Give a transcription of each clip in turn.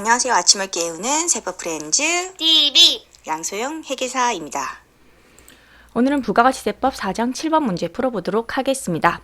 안녕하세요. 아침을 깨우는 세법 프렌즈 TV 양소영 회계사입니다. 오늘은 부가가치세법 4장 7번 문제 풀어보도록 하겠습니다.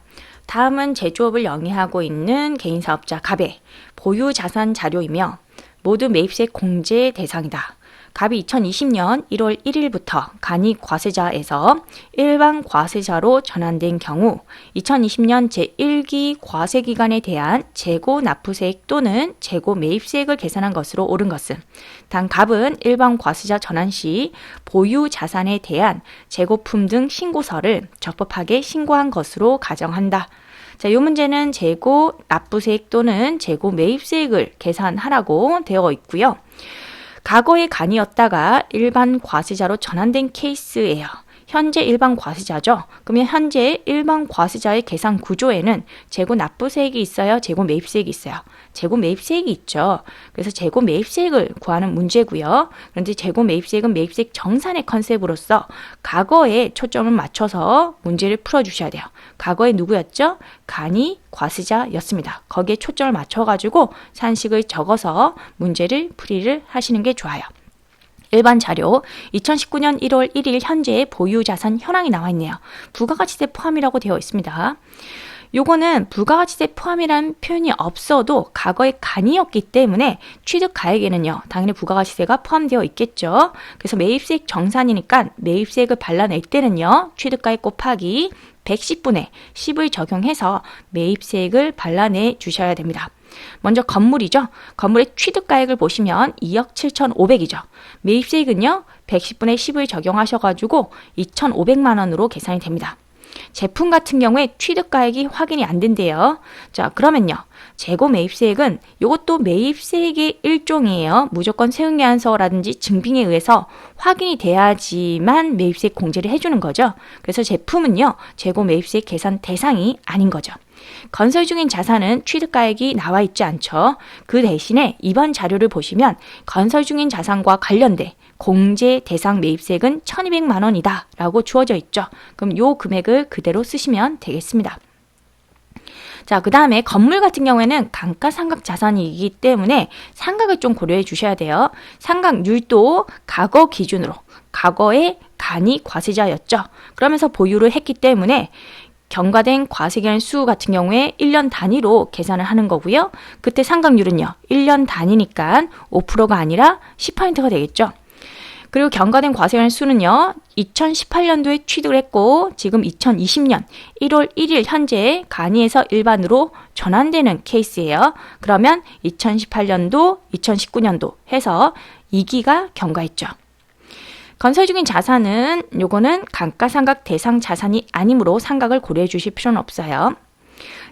다음은 제조업을 영위하고 있는 개인사업자 갑의 보유자산 자료이며 모두 매입세 공제 대상이다. 갑이 2020년 1월 1일부터 간이과세자에서 일반 과세자로 전환된 경우 2020년 제1기 과세기간에 대한 재고 납부세액 또는 재고 매입세액을 계산한 것으로 옳은 것은 단 갑은 일반 과세자 전환 시 보유 자산에 대한 재고품 등 신고서를 적법하게 신고한 것으로 가정한다. 자, 이 문제는 재고 납부세액 또는 재고 매입세액을 계산하라고 되어 있고요. 과거의 간이었다가 일반 과세자로 전환된 케이스예요. 현재 일반 과세자죠. 그러면 현재 일반 과세자의 계산 구조에는 재고 납부세액이 있어요? 재고 매입세액이 있어요? 재고 매입세액이 있죠. 그래서 재고 매입세액을 구하는 문제고요. 그런데 재고 매입세액은 매입세액 정산의 컨셉으로서 과거에 초점을 맞춰서 문제를 풀어주셔야 돼요. 과거에 누구였죠? 간이 과세자였습니다. 거기에 초점을 맞춰가지고 산식을 적어서 문제를 풀이를 하시는 게 좋아요. 일반 자료 2019년 1월 1일 현재의 보유자산 현황이 나와 있네요. 부가가치세 포함이라고 되어 있습니다. 요거는 부가가치세 포함이라는 표현이 없어도 과거의 간이었기 때문에 취득가액에는요. 당연히 부가가치세가 포함되어 있겠죠. 그래서 매입세액 정산이니까 매입세액을 발라낼 때는요. 취득가액 곱하기 110분의 10을 적용해서 매입세액을 발라내 주셔야 됩니다. 먼저 건물이죠. 건물의 취득가액을 보시면 2억 7,500이죠. 매입세액은요. 110분의 10을 적용하셔가지고 2,500만 원으로 계산이 됩니다. 제품 같은 경우에 취득가액이 확인이 안 된대요. 자, 그러면요. 재고 매입세액은 이것도 매입세액의 일종이에요. 무조건 세운계약서라든지 증빙에 의해서 확인이 돼야지만 매입세액 공제를 해주는 거죠. 그래서 제품은요. 재고 매입세액 계산 대상이 아닌 거죠. 건설 중인 자산은 취득가액이 나와 있지 않죠. 그 대신에 이번 자료를 보시면 건설 중인 자산과 관련돼 공제 대상 매입세액은 1,200만 원이다 라고 주어져 있죠. 그럼 요 금액을 그대로 쓰시면 되겠습니다. 자, 그 다음에 건물 같은 경우에는 감가상각 자산이기 때문에 상각을 좀 고려해 주셔야 돼요. 상각률도 과거 기준으로 과거의 간이 과세자였죠. 그러면서 보유를 했기 때문에 경과된 과세기간 수 같은 경우에 1년 단위로 계산을 하는 거고요. 그때 상각률은요. 1년 단위니까 5%가 아니라 10%가 되겠죠. 그리고 경과된 과세기간 수는요. 2018년도에 취득을 했고 지금 2020년 1월 1일 현재 간이에서 일반으로 전환되는 케이스예요. 그러면 2018년도, 2019년도 해서 2기가 경과했죠. 건설 중인 자산은 요거는 감가상각 대상 자산이 아니므로 상각을 고려해 주실 필요는 없어요.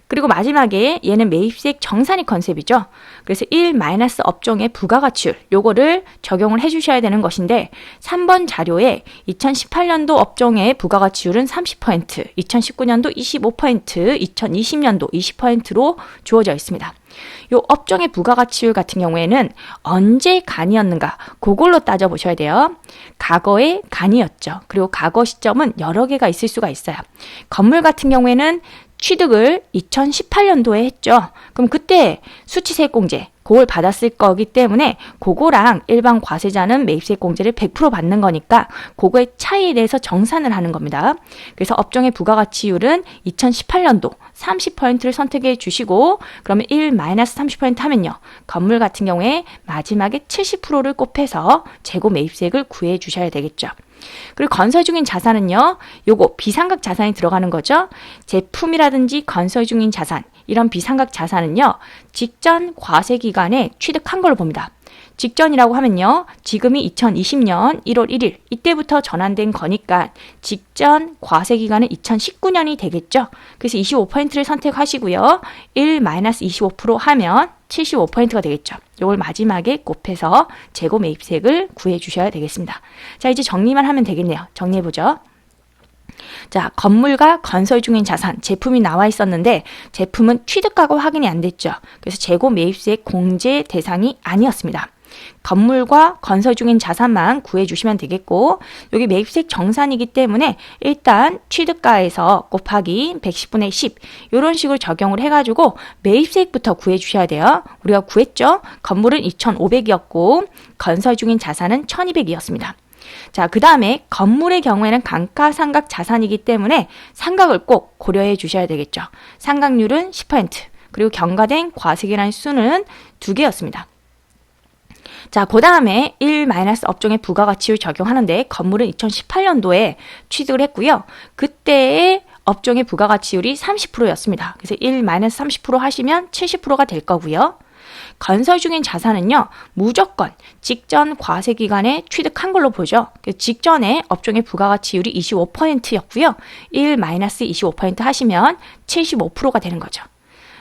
그리고 마지막에 얘는 매입세액 정산이 컨셉이죠. 그래서 1- 업종의 부가가치율 요거를 적용을 해주셔야 되는 것인데 3번 자료에 2018년도 업종의 부가가치율은 30%, 2019년도 25%, 2020년도 20%로 주어져 있습니다. 요 업종의 부가가치율 같은 경우에는 언제 간이었는가 그걸로 따져보셔야 돼요. 과거의 간이었죠. 그리고 과거 시점은 여러 개가 있을 수가 있어요. 건물 같은 경우에는 취득을 2018년도에 했죠. 그럼 그때 수치세액 공제 그걸 받았을 거기 때문에 그거랑 일반 과세자는 매입세액 공제를 100% 받는 거니까 그거의 차이에 대해서 정산을 하는 겁니다. 그래서 업종의 부가가치율은 2018년도 30%를 선택해 주시고 그러면 1-30% 하면요. 건물 같은 경우에 마지막에 70%를 곱해서 재고 매입세액을 구해 주셔야 되겠죠. 그리고 건설 중인 자산은요. 요거 비상각 자산이 들어가는 거죠. 제품이라든지 건설 중인 자산 이런 비상각 자산은요. 직전 과세기간에 취득한 걸로 봅니다. 직전이라고 하면요. 지금이 2020년 1월 1일 이때부터 전환된 거니까 직전 과세기간은 2019년이 되겠죠. 그래서 25%를 선택하시고요. 1-25% 하면 75%가 되겠죠. 이걸 마지막에 곱해서 재고 매입세액을 구해 주셔야 되겠습니다. 자, 이제 정리만 하면 되겠네요. 정리해보죠. 자, 건물과 건설 중인 자산, 제품이 나와 있었는데 제품은 취득가가 확인이 안 됐죠. 그래서 재고 매입세액 공제 대상이 아니었습니다. 건물과 건설 중인 자산만 구해주시면 되겠고 여기 매입세액 정산이기 때문에 일단 취득가에서 곱하기 110분의 10 이런 식으로 적용을 해가지고 매입세액부터 구해주셔야 돼요. 우리가 구했죠? 건물은 2,500이었고 건설 중인 자산은 1,200이었습니다. 자, 그 다음에 건물의 경우에는 감가상각 자산이기 때문에 상각을 꼭 고려해 주셔야 되겠죠. 상각률은 10%, 그리고 경과된 과세기라는 수는 2개였습니다. 자, 그 다음에 1- 업종의 부가가치율 적용하는데 건물은 2018년도에 취득을 했고요. 그때의 업종의 부가가치율이 30%였습니다. 그래서 1- 30% 하시면 70%가 될 거고요. 건설 중인 자산은요, 무조건 직전 과세기간에 취득한 걸로 보죠. 직전에 업종의 부가가치율이 25%였고요. 1- 25% 하시면 75%가 되는 거죠.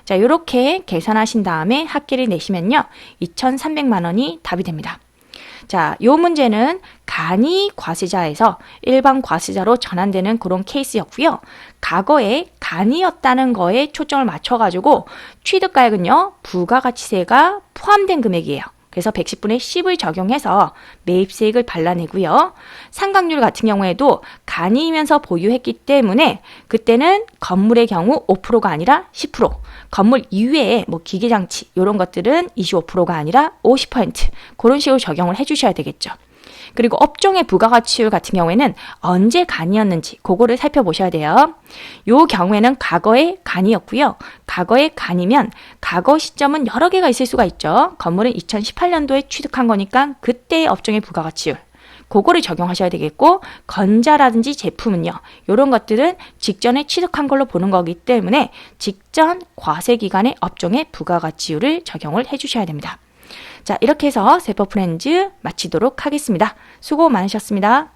자, 이렇게 계산하신 다음에 합계를 내시면요, 2,300만 원이 답이 됩니다. 자, 요 문제는 간이 과세자에서 일반 과세자로 전환되는 그런 케이스였고요. 과거에 간이었다는 거에 초점을 맞춰가지고 취득가액은요, 부가가치세가 포함된 금액이에요. 그래서 110분의 10을 적용해서 매입세액을 발라내고요. 상각률 같은 경우에도 간이면서 보유했기 때문에 그때는 건물의 경우 5%가 아니라 10%, 건물 이외에 뭐 기계장치 이런 것들은 25%가 아니라 50% 그런 식으로 적용을 해주셔야 되겠죠. 그리고 업종의 부가가치율 같은 경우에는 언제 간이었는지 그거를 살펴보셔야 돼요. 요 경우에는 과거의 간이었고요. 과거의 간이면 과거 시점은 여러 개가 있을 수가 있죠. 건물은 2018년도에 취득한 거니까 그때의 업종의 부가가치율 그거를 적용하셔야 되겠고, 건자라든지 제품은요, 이런 것들은 직전에 취득한 걸로 보는 거기 때문에 직전 과세기간의 업종의 부가가치율을 적용을 해주셔야 됩니다. 자, 이렇게 해서 세법 프렌즈 마치도록 하겠습니다. 수고 많으셨습니다.